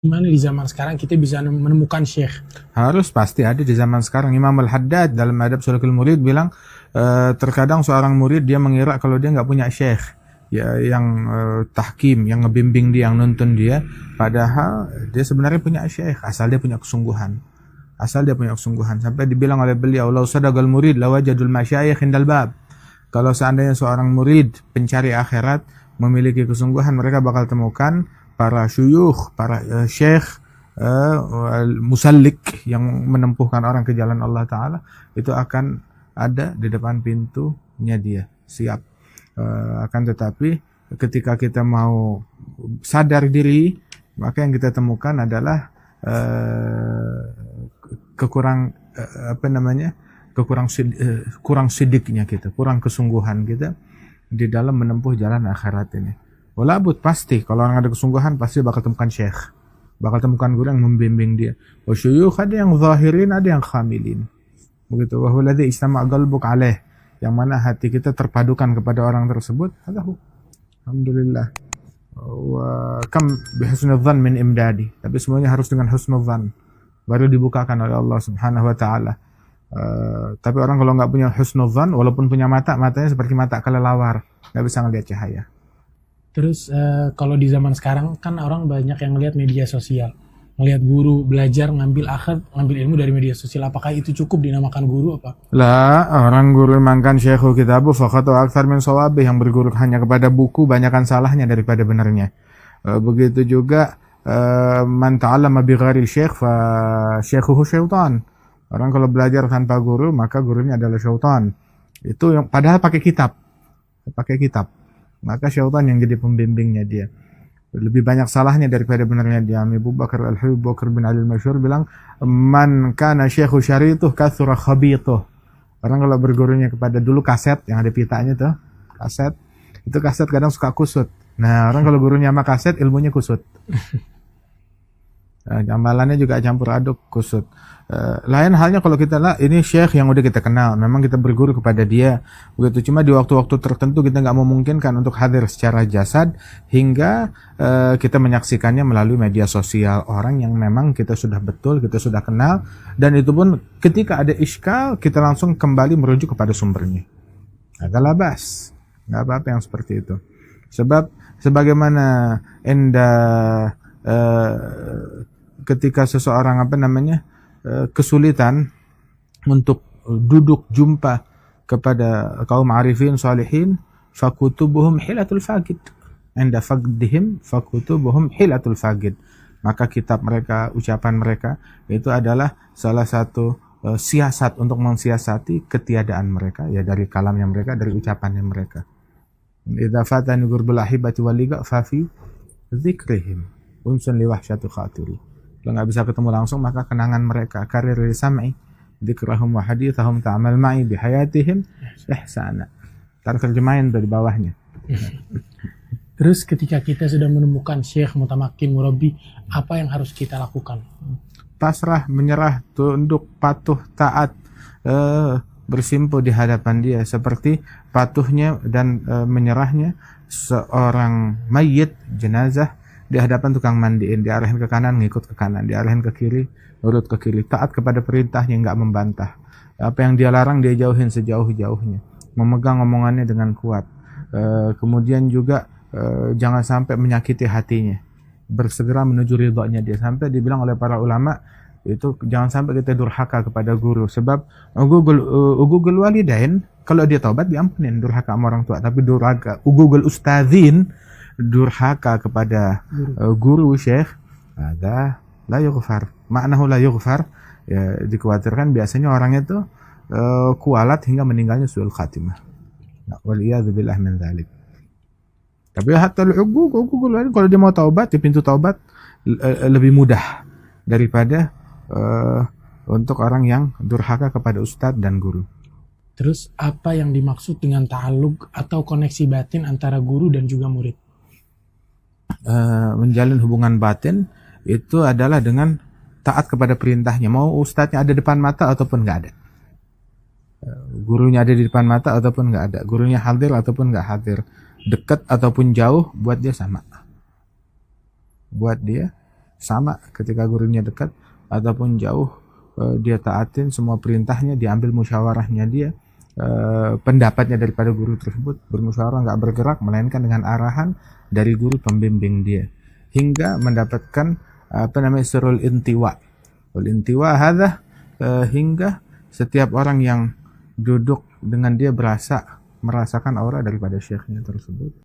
Gimana di zaman sekarang kita bisa menemukan syekh? Harus pasti ada di zaman sekarang. Imam Al-Haddad dalam Adab Sulukul Murid bilang, terkadang seorang murid dia mengira kalau dia nggak punya syekh ya yang tahkim, yang ngebimbing dia, yang nuntun dia, padahal dia sebenarnya punya syekh asal dia punya kesungguhan. Asal dia punya kesungguhan. Sampai dibilang oleh beliau, "Lau sadaqal murid lawajadul masyayikh indal bab." Kalau seandainya seorang murid pencari akhirat memiliki kesungguhan, mereka bakal temukan para syuyukh, para syekh, musallik yang menempuhkan orang ke jalan Allah Ta'ala, itu akan ada di depan pintunya dia, siap. Akan tetapi ketika kita mau sadar diri, maka yang kita temukan adalah kekurang apa namanya kurang sidiknya kita, kurang kesungguhan kita di dalam menempuh jalan akhirat ini. Walabut pasti kalau orang ada kesungguhan pasti bakal temukan syekh, bakal temukan guru yang membimbing dia. Wasyuyukh ada yang zahirin, ada yang khamilin. Begitu. Wa huwa alladzi istama'a qalbuk alaih, yang mana hati kita terpadukan kepada orang tersebut. Hadahu. Alhamdulillah. Wa kam bihusnudzan min imdadi. Tapi semuanya harus dengan husnudzan, baru dibukakan oleh Allah Subhanahu wa taala. Tapi orang kalau nggak punya husnudzan, walaupun punya mata, matanya seperti mata kelelawar, nggak bisa ngelihat cahaya. Terus kalau di zaman sekarang kan orang banyak yang ngelihat media sosial, ngelihat guru belajar ngambil ilmu dari media sosial. Apakah itu cukup dinamakan guru apa? Lah, orang guru mangkan syekhu kitabu faqatu aktsar min shawabih, yang berguru hanya kepada buku banyakkan salahnya daripada benarnya. Begitu juga man ta'allama bi ghairi syekh fa syekhuhu syaitan. Orang kalau belajar tanpa guru, maka gurunya adalah syaitan. Itu yang padahal pakai kitab. Pakai kitab. Maka syaitan yang jadi pembimbingnya dia. Lebih banyak salahnya daripada benarnya dia. Abu Bakar Al-Habib Bakar bin Ali Al-Masyhur bilang, "Man kana syekhu syarituh katsura khabituh." Orang kalau bergurunya kepada dulu kaset yang ada pitanya tuh, kaset. Itu kaset kadang suka kusut. Nah, orang kalau gurunya sama kaset, ilmunya kusut. Amalannya juga campur aduk, kusut. Lain halnya kalau kita lah, ini syekh yang udah kita kenal, memang kita berguru kepada dia, begitu. Cuma di waktu-waktu tertentu kita nggak memungkinkan untuk hadir secara jasad, hingga kita menyaksikannya melalui media sosial orang yang memang kita sudah betul, kita sudah kenal, dan itu pun ketika ada iskal kita langsung kembali merujuk kepada sumbernya. Agak labas, nggak apa-apa yang seperti itu. Sebab sebagaimana ketika seseorang kesulitan untuk duduk jumpa kepada kaum arifin salihin, fakutubuhum hilatul faqid. Inda faqdihim fakutubuhum hilatul faqid. Maka kitab mereka, ucapan mereka itu adalah salah satu siasat untuk mensiasati ketiadaan mereka, ya dari kalamnya mereka, dari ucapannya mereka. Idza fatani gurbul ahibati wal liqa fa fi dzikrihim unsun li wahsyati khatiri. Kalau nggak bisa ketemu langsung, maka kenangan mereka, karir sam'i, dzikrahum wa hadithahum ta'amal ma'i bihayatihim ihsana. Taruh terjemahin dari bawahnya. Terus ketika kita sudah menemukan syekh mutamakin murabi, apa yang harus kita lakukan? Pasrah, menyerah, tunduk, patuh, taat, bersimpuh di hadapan dia, seperti patuhnya dan menyerahnya seorang mayit, jenazah, di hadapan tukang mandiin, diarahin ke kanan ngikut ke kanan, diarahin ke kiri urut ke kiri, taat kepada perintahnya, nggak membantah. Apa yang dia larang dia jauhin sejauh-jauhnya, memegang omongannya dengan kuat. Kemudian juga jangan sampai menyakiti hatinya, bersegera menuju ridhonya dia. Sampai dibilang oleh para ulama itu jangan sampai kita durhaka kepada guru, sebab ugugul walidain, kalau dia taubat diampunin durhaka sama orang tua, tapi durhaka ugugul ustadzin, durhaka kepada guru syekh, ada la yughfar. Maknahu la yughfar, ya, dikhawatirkan biasanya orang itu kualat hingga meninggalnya suul khatimah. Wal iyadzu billah min dzalik. Tapi hatta al-uquq kalau dia mau taubat, di pintu taubat lebih mudah daripada untuk orang yang durhaka kepada ustadz dan guru. Terus apa yang dimaksud dengan ta'alluq atau koneksi batin antara guru dan juga murid? Menjalin hubungan batin itu adalah dengan taat kepada perintahnya, mau ustadznya ada depan mata ataupun nggak ada, gurunya ada di depan mata ataupun nggak ada, gurunya hadir ataupun nggak hadir, dekat ataupun jauh, buat dia sama, buat dia sama ketika gurunya dekat ataupun jauh, dia taatin semua perintahnya, diambil musyawarahnya dia, pendapatnya daripada guru tersebut, bermusyawarah, nggak bergerak melainkan dengan arahan dari guru pembimbing dia, hingga mendapatkan sirrul intiwa. Intiwa hadza, hingga setiap orang yang duduk dengan dia merasakan aura daripada syekhnya tersebut.